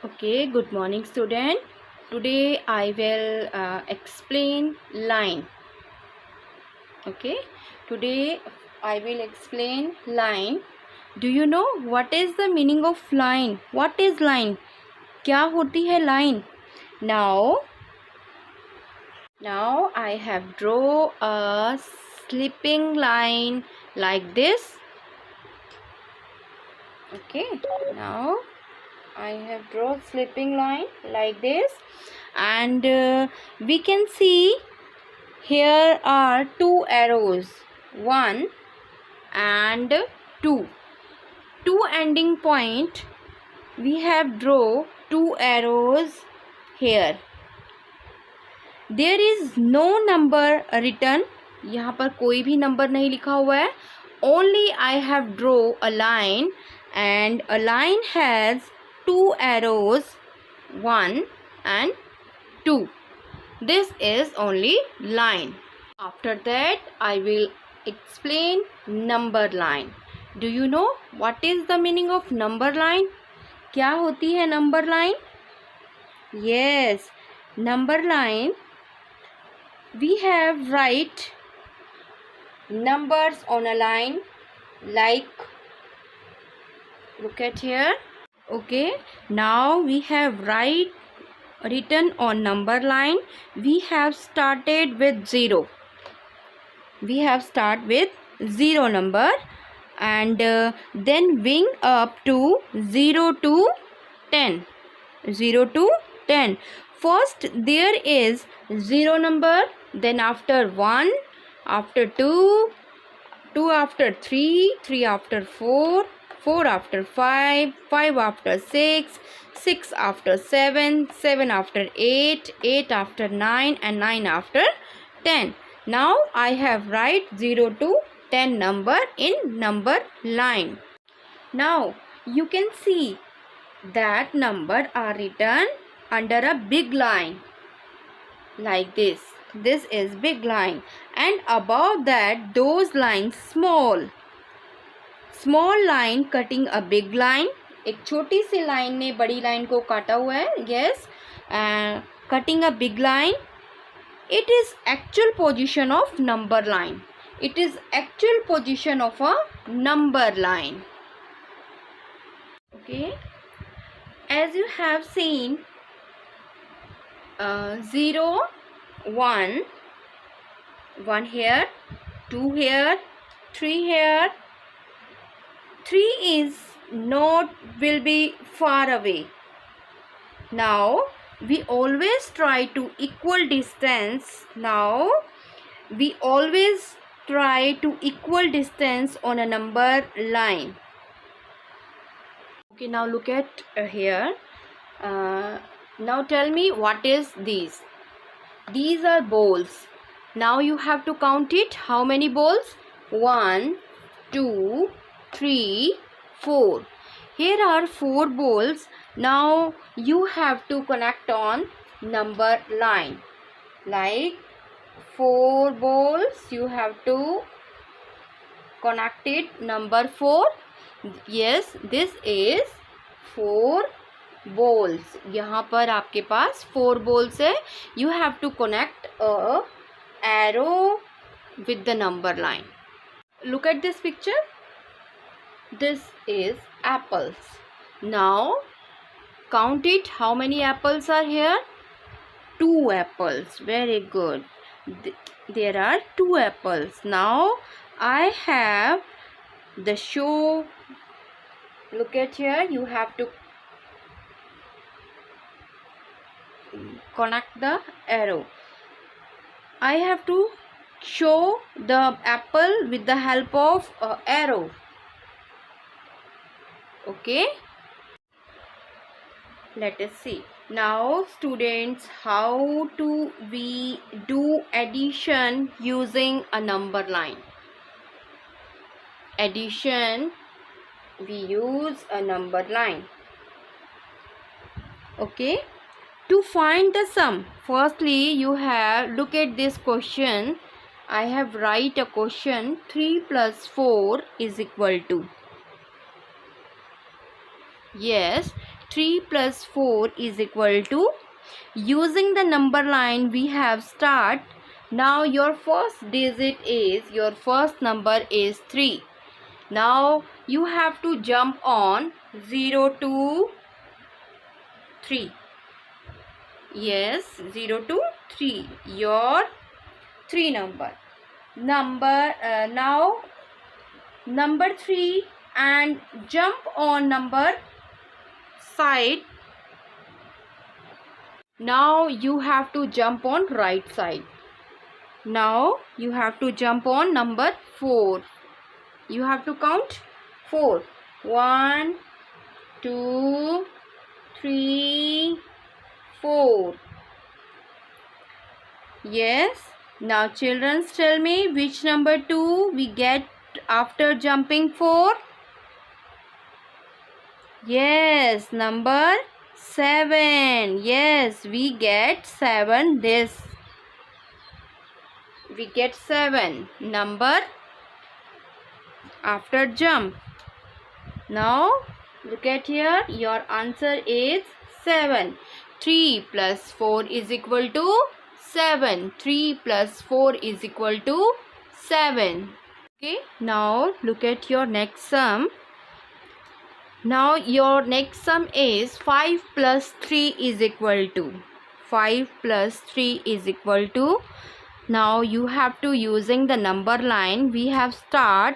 Okay, good morning student. Today I will explain line. Okay, today I will explain line. Do you know what is the meaning of line? What is line? क्या होती है line? Now I have draw a slipping line like this. Okay, now I have drawn slipping line like this, and we can see here are two arrows, one and two. Two ending point. We have draw two arrows here. There is no number written. यहाँ पर कोई भी number नहीं लिखा हुआ है. Only I have draw a line, and a line has two arrows, 1 and 2. This is only line. After that I will explain number line. Do you know what is the meaning of number line? क्या होती है number line? Yes, number line, we have write numbers on a line, like look at here. Okay, now we have written on number line. We have started with 0. We have start with 0 number, and then wing up to 0 to 10. 0 to 10. First there is 0 number, then after 1, after 2, 2 after 3, 3 after 4, 4 after 5, 5 after 6, 6 after 7, 7 after 8, 8 after 9, and 9 after 10. Now I have write 0 to 10 number in number line. Now you can see that number are written under a big line like this. This is big line, and above that those lines small line cutting a big line. एक छोटी सी line ने बड़ी line को काटा हुआ है. Yes, cutting a big line. It is actual position of number line. It is actual position of a number line. Okay, as you have seen, 0, 1, 1 here, 2 here, 3 here. 3 is not will be far away. Now we always try to equal distance. Now we always try to equal distance on a number line. Okay, now look at here. Now tell me, what is these? These are balls. Now you have to count it. How many balls? 1, 2, 3, 4. Here are 4 balls. Now you have to connect on number line. Like 4 balls, you have to connect it number 4. Yes, this is 4 balls. यहाँ पर आपके पास 4 balls है. You have to connect a arrow with the number line. Look at this picture. This is apples. Now count it. How many apples are here? 2 apples. Very good. There are 2 apples. Now I have the show. Look at here. You have to connect the arrow. I have to show the apple with the help of arrow. Okay, let us see. Now students, how do we do addition using a number line? Addition, we use a number line. Okay, to find the sum, firstly you have look at this question. I have write a question. 3 plus 4 is equal to. Yes, 3 plus 4 is equal to, using the number line we have start. Now your first number is 3. Now you have to jump on 0 to 3. Yes, 0 to 3, your 3 number. Now number 3 and jump on number side. Now you have to jump on right side. Now you have to jump on number 4. You have to count 4. 1, 2, 3, 4. Yes. Now children, tell me which number 2 we get after jumping 4. Yes, number 7. Yes, we get 7. We get 7 number after jump. Now look at here, your answer is 7. 3 plus 4 is equal to 7. 3 plus 4 is equal to 7. Okay, now look at your next sum. Now your next sum is 5 plus 3 is equal to. 5 plus 3 is equal to. Now you have to, using the number line we have start.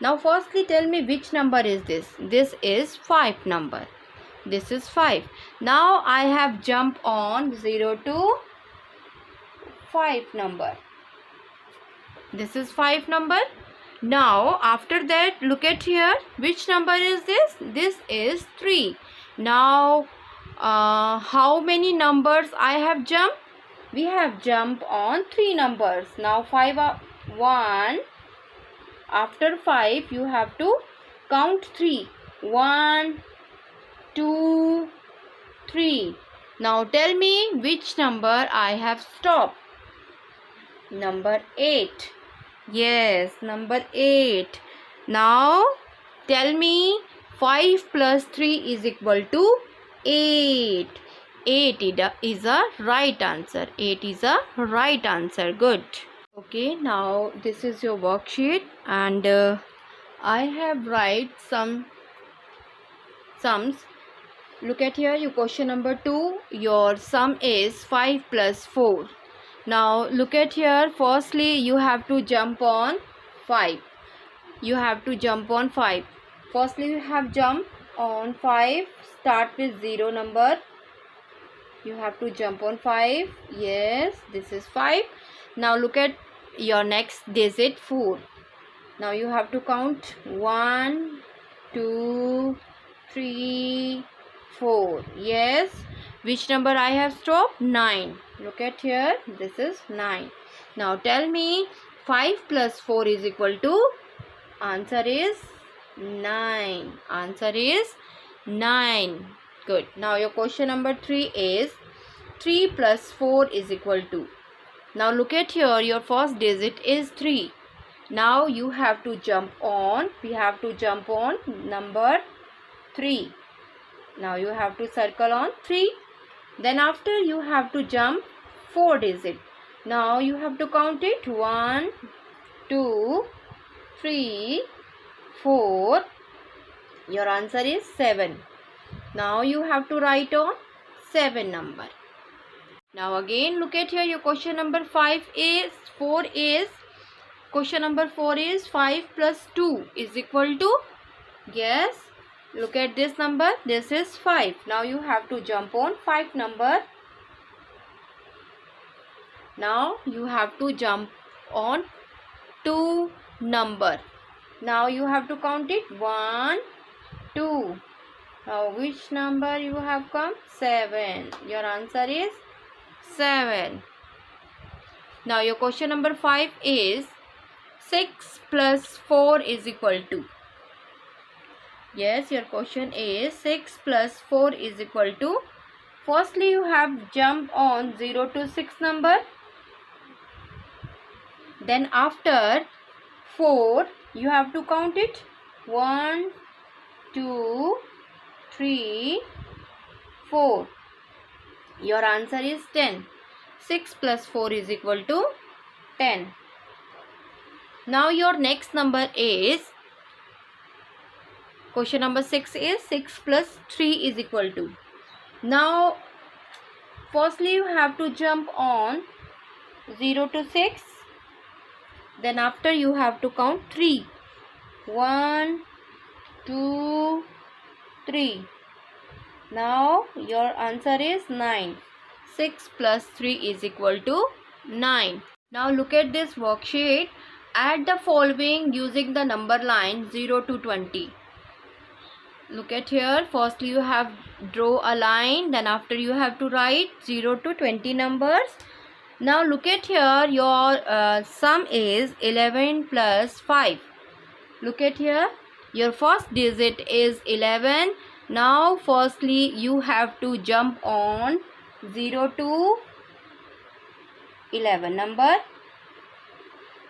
Now firstly tell me which number is this. This is 5 number. This is 5. Now I have jump on 0 to 5 number. This is 5 number. Now after that look at here, which number is this? This is 3. Now how many numbers I have jumped? We have jumped on 3 numbers. Now 5 are 1. After 5 you have to count 3. 1, 2, 3. Now tell me which number I have stopped. Number 8. Yes, number 8. Now tell me 5 plus 3 is equal to 8. 8 is a right answer. 8 is a right answer. Good. Okay, now this is your worksheet, and I have write some sums. Look at here, your question number 2. Your sum is 5 plus 4. Now look at here, firstly you have to jump on 5. You have to jump on 5. Firstly you have jump on 5. Start with 0 number. You have to jump on 5. Yes, this is 5. Now look at your next digit 4. Now you have to count 1, 2, 3, 4. Yes, which number I have stopped? 9. Look at here, this is 9. Now tell me 5 plus 4 is equal to, answer is 9. Answer is 9. Good. Now your question number 3 is 3 plus 4 is equal to. Now look at here, your first digit is 3. Now you have to jump on, we have to jump on number 3. Now you have to circle on 3. Then after you have to jump 4 digit. Now you have to count it 1, 2, 3, 4. Your answer is 7. Now you have to write on 7 number. Now again look at here, your question number 4 is question number 4 is 5 plus 2 is equal to. Yes, look at this number, this is 5. Now you have to jump on 5 number. Now you have to jump on 2 number. Now you have to count it 1, 2. Now which number you have come? 7. Your answer is 7. Now your question number 5 is 6 plus 4 is equal to. Yes, your question is 6 plus 4 is equal to. Firstly you have jumped on 0 to 6 number. Then after 4 You have to count it. 1, 2, 3, 4. Your answer is 10. 6 plus 4 is equal to 10. Now your next number is, question number 6 is 6 plus 3 is equal to. Now firstly you have to jump on 0 to 6. Then after you have to count 3. 1, 2, 3. Now your answer is 9. 6 plus 3 is equal to 9. Now look at this worksheet. Add the following using the number line 0 to 20. Look at here. Firstly you have draw a line. Then after you have to write 0 to 20 numbers. Now look at here. Your sum is 11 plus 5. Look at here. Your first digit is 11. Now firstly you have to jump on 0 to 11 number.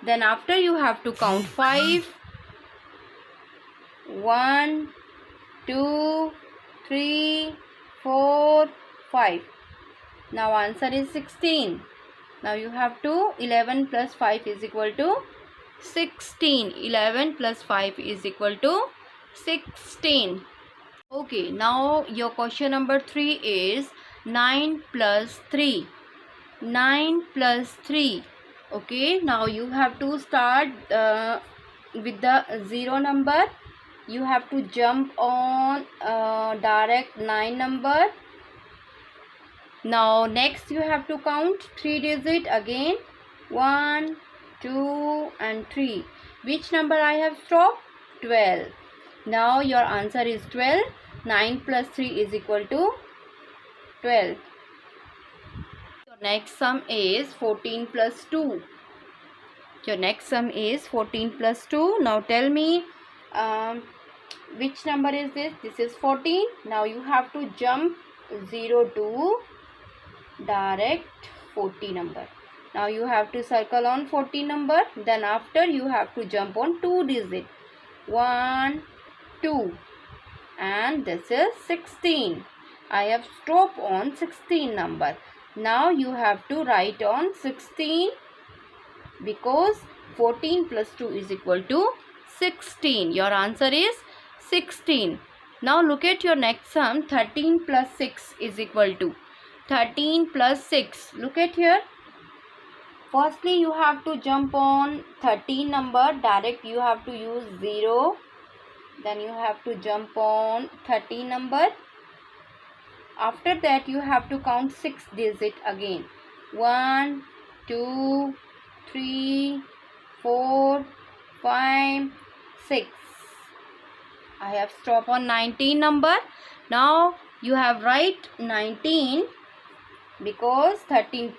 Then after you have to count 5. 1, 2, 3, 4, 5. Now answer is 16. Now you have to 11 plus 5 is equal to 16. 11 plus 5 is equal to 16. Okay, now your question number 3 is 9 plus 3. 9 plus 3. Okay, now you have to start with the 0 number. You have to jump on direct 9 number. Now next you have to count 3 digit again. 1, 2 and 3. Which number I have stopped? 12. Now your answer is 12. 9 plus 3 is equal to 12. Your next sum is 14 plus 2. Your next sum is 14 plus 2. Now tell me which number is this? This is 14. Now you have to jump 0 to direct 40 number. Now you have to circle on 40 number. Then after you have to jump on 2 digit. 1, 2. And this is 16. I have stopped on 16 number. Now you have to write on 16 because 14 plus 2 is equal to 16. Your answer is 16. Now look at your next sum. 13 plus 6 is equal to 13 plus 6. Look at here. Firstly you have to jump on 13 number. Direct you have to use 0. Then you have to jump on 13 number. After that you have to count 6 digit again. 1, 2, 3, 4, 5, 6. I have stopped on 19 number. Now you have write 19 because 13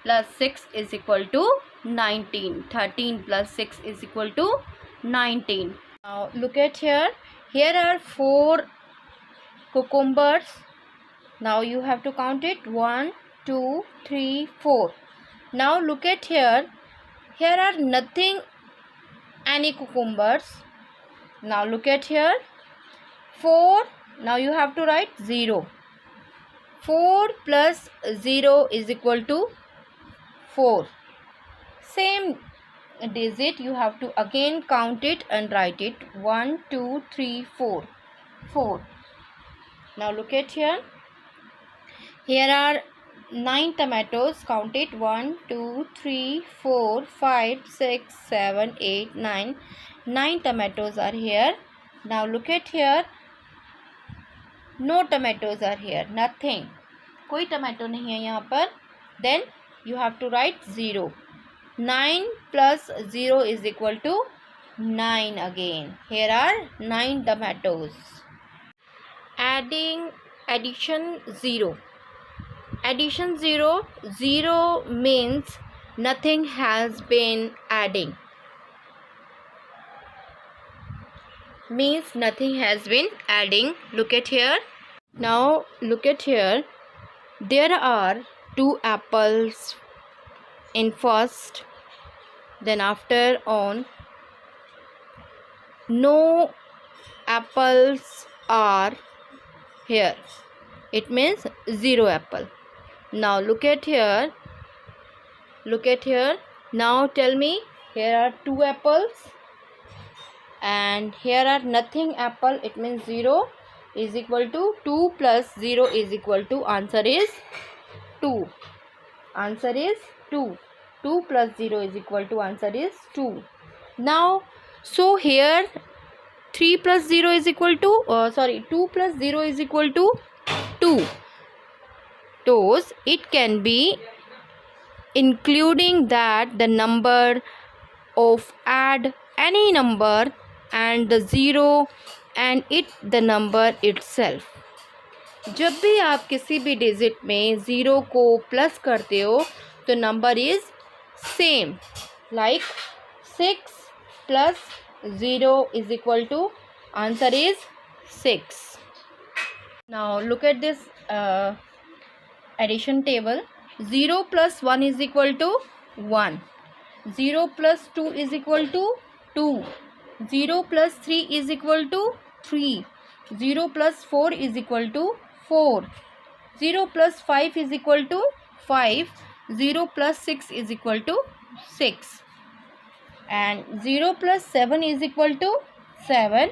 plus 6 is equal to 19. 13 plus 6 is equal to 19. Now look at here. Here are 4 cucumbers. Now you have to count it. 1, 2, 3, 4. Now look at here. Here are nothing any cucumbers. Now look at here. 4. Now you have to write 0. 4 plus 0 is equal to 4. Same digit you have to again count it and write it. 1, 2, 3, 4. 4. Now look at here. Here are 9 tomatoes. Count it. 1, 2, 3, 4, 5, 6, 7, 8, 9. 9 tomatoes are here. Now look at here. No tomatoes are here. Nothing. कोई tomato नहीं है यहाँ पर. Then you have to write 0. 9 plus 0 is equal to 9 again. Here are 9 tomatoes. Addition 0. Addition 0. 0 means nothing has been adding. Means nothing has been adding. Look at here. Now look at here. There are 2 apples in first. Then after on no apples are here. It means 0 apple. Now look at here. Look at here. Now tell me, here are 2 apples and here are nothing apple. It means 0 is equal to 2 plus 0 is equal to, answer is 2. Answer is 2. 2 plus 0 is equal to, answer is 2. Now, so here 3 plus 0 is equal to, 2 plus 0 is equal to 2. Those it can be including that the number of add any number and the 0 and it the number itself. जब भी आप किसी भी digit में 0 को plus करते हो तो number is same, like 6 plus 0 is equal to, answer is 6. Now look at this addition table. 0 plus 1 is equal to 1. 0 plus 2 is equal to 2. 0 plus 3 is equal to 3. 0 plus 4 is equal to 4. 0 plus 5 is equal to 5. 0 plus 6 is equal to 6. And 0 plus 7 is equal to 7.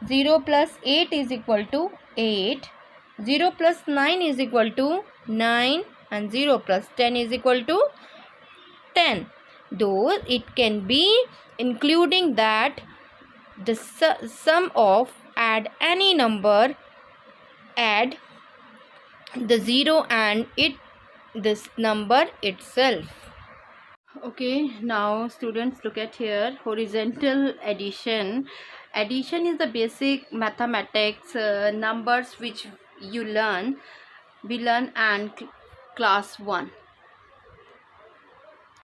0 plus 8 is equal to 8. 0 plus 9 is equal to 9. And 0 plus 10 is equal to 10. Though it can be including that the sum of add any number, add the 0 and it this number itself. Okay, now students look at here, horizontal addition. Addition is the basic mathematics numbers which we learn and class 1.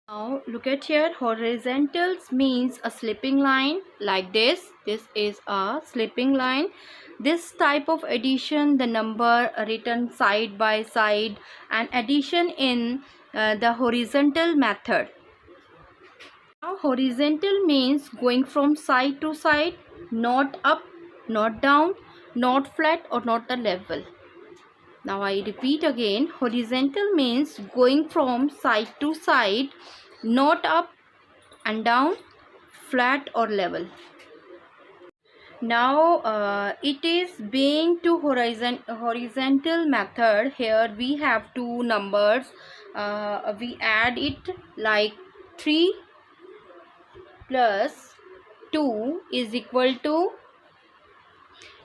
Now look at here, horizontals means a slipping line like this. This is a slipping line. This type of addition, the number written side by side, and addition in the horizontal method. Now horizontal means going from side to side, not up, not down, not flat or not a level. Now I repeat again, horizontal means going from side to side, not up and down, flat or level. Now it is being to horizontal method. Here we have 2 numbers. We add it like 3 plus 2 is equal to.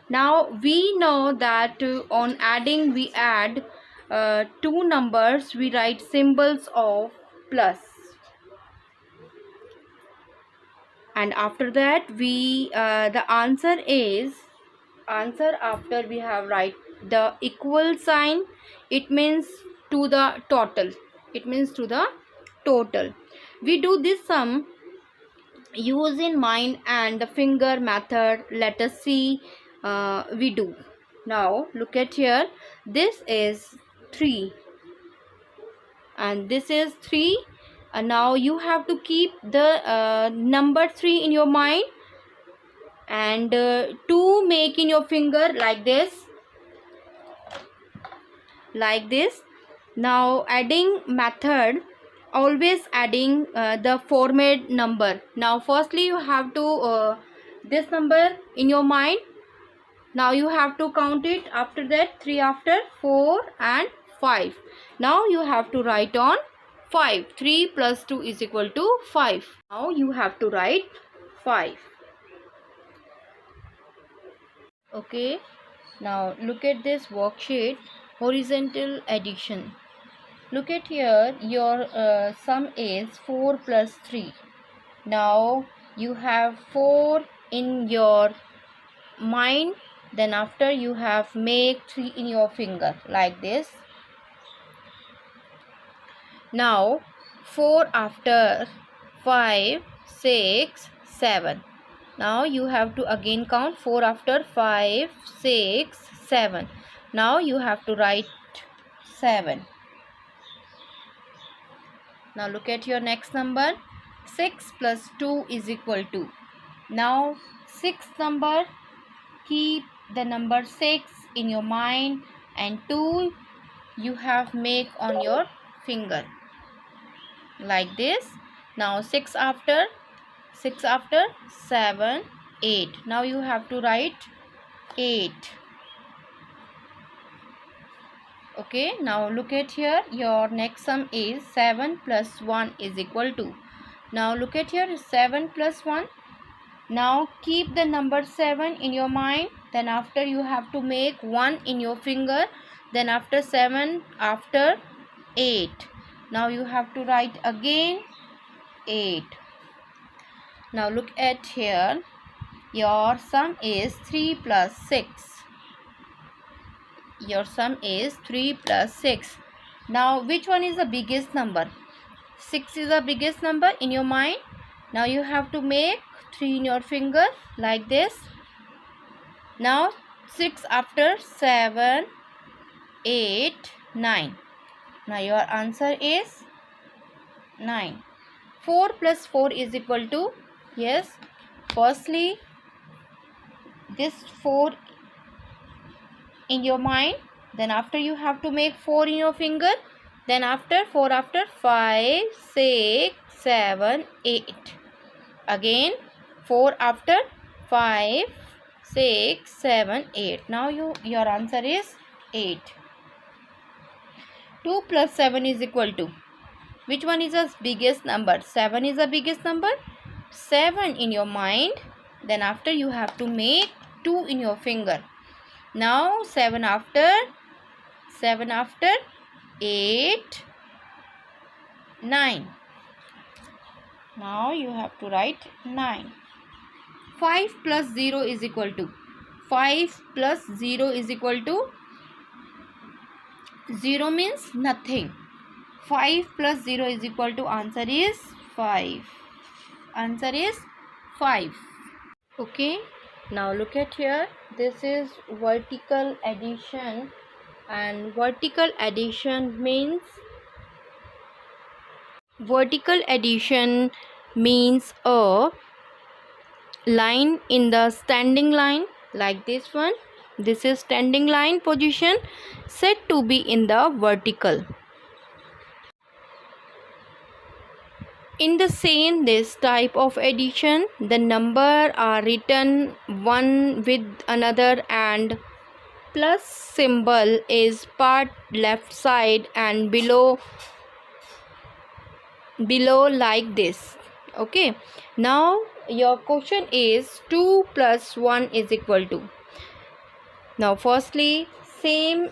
Now we know that on adding we add 2 numbers, we write symbols of plus, and after that we the answer after we have write the equal sign. It means to the total. It means to the total. We do this sum using mind and the finger method. Let us see. We do. Now look at here, this is 3 and this is 3. Now you have to keep the number 3 in your mind and 2 make in your finger like this, like this. Now adding method, always adding the formed number. Now firstly you have to this number in your mind. Now you have to count it. After that 3, after 4 and 5. Now you have to write on 5. 3 plus 2 is equal to 5. Now you have to write 5. Okay. Now look at this worksheet, horizontal addition. Look at here, your sum is 4 plus 3. Now you have 4 in your mind. Then after you have make 3 in your finger like this. Now 4 after 5, 6, 7. Now you have to again count 4 after 5, 6, 7. Now you have to write 7. Now look at your next number. 6 plus 2 is equal to. Now sixth number, keep the number 6 in your mind, and 2 you have make on your finger like this. Now 6 after 7, 8. Now you have to write 8. Okay, now look at here. Your next sum is 7 plus 1 is equal to. Now look at here, 7 plus 1. Now keep the number 7 in your mind. Then after you have to make 1 in your finger. Then after 7, after 8. Now you have to write again 8. Now look at here. Your sum is 3 plus 6. Your sum is 3 plus 6. Now which one is the biggest number? 6 is the biggest number in your mind. Now you have to make 3 in your finger like this. Now 6 after 7, 8, 9. Now your answer is 9. 4 plus 4 is equal to, yes, firstly this 4 in your mind. Then after you have to make 4 in your finger. Then after 4 after 5, 6, 7, 8. Again 4 after 5, 6, 7, 8. Now your answer is 8. 2 plus 7 is equal to. Which one is the biggest number? 7 is the biggest number. 7 in your mind. Then after you have to make 2 in your finger. Now 7 after 8, 9. Now you have to write 9. 5 plus 0 is equal to. 5 plus 0 is equal to. 0 means nothing. 5 plus 0 is equal to, answer is 5. Answer is 5. Okay. Now look at here. This is vertical addition, and vertical addition means a line in the standing line like this one. This is standing line position said to be in the vertical. In this type of addition, the number are written one with another and plus symbol is part left side and below like this. Okay. Now your question is 2 plus 1 is equal to. Now firstly, same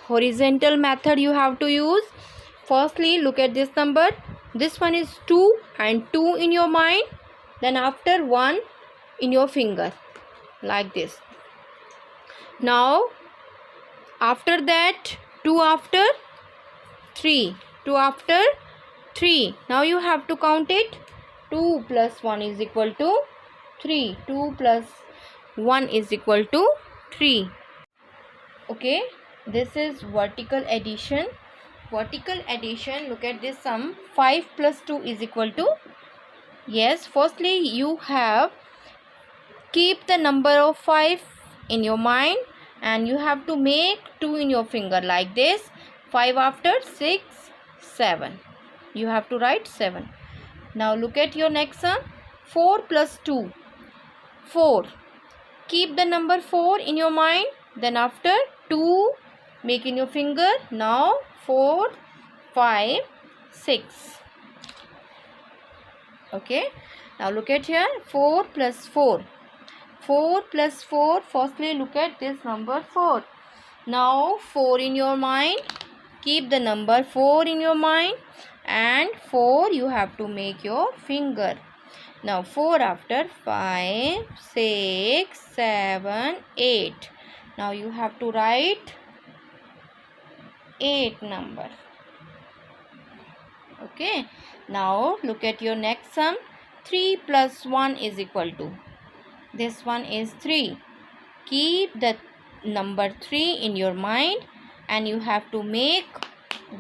horizontal method you have to use. Firstly, look at this number. This one is 2 and 2 in your mind. Then after 1 in your finger like this. Now after that 2 after 3. 2 after 3. Now you have to count it. 2 plus 1 is equal to 3. 2 plus 1 is equal to 3. Okay. This is vertical addition. Vertical addition, look at this sum. 5 plus 2 is equal to, yes, firstly you have keep the number of 5 in your mind and you have to make 2 in your finger like this. 5 after 6, 7. You have to write 7. Now look at your next sum. 4 plus 2, 4. Keep the number 4 in your mind. Then after 2 make in your finger. Now 4, 5, 6. Okay. Now look at here. 4 plus 4. 4 plus 4. Firstly look at this number 4. Now 4 in your mind. Keep the number 4 in your mind. And 4 you have to make your finger. Now 4 after 5, 6, 7, 8. Now you have to write 8 number. Okay. Now look at your next sum. 3 plus 1 is equal to. This one is 3. Keep the number 3 in your mind and you have to make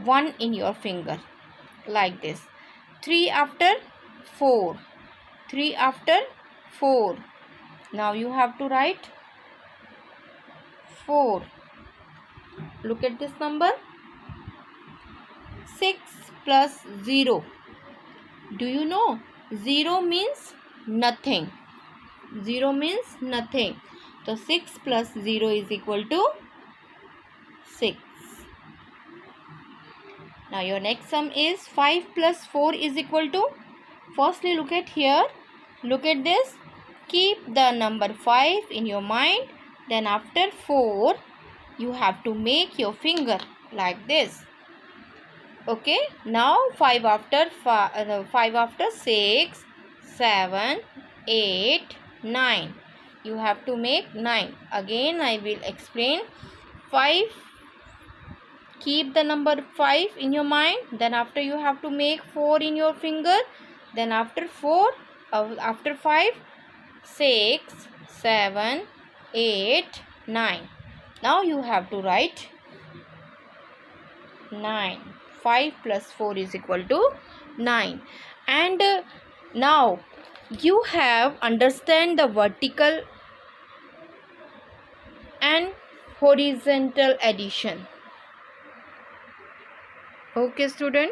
1 in your finger like this. 3 after 4. 3 after 4. Now you have to write 4. Look at this number. 6 plus 0. Do you know? 0 means nothing. 0 means nothing. So 6 plus 0 is equal to 6. Now your next sum is 5 plus 4 is equal to. Firstly look at here. Look at this. Keep the number 5 in your mind. Then after 4 you have to make your finger like this. Okay. Now 5 after 6, 7, 8, 9. You have to make 9. Again I will explain. 5. Keep the number 5 in your mind. Then after you have to make 4 in your finger. Then after 5, 6, 7, 8, 9. Now you have to write 9. 5 plus 4 is equal to 9. And now you have understand the vertical and horizontal addition. Okay student.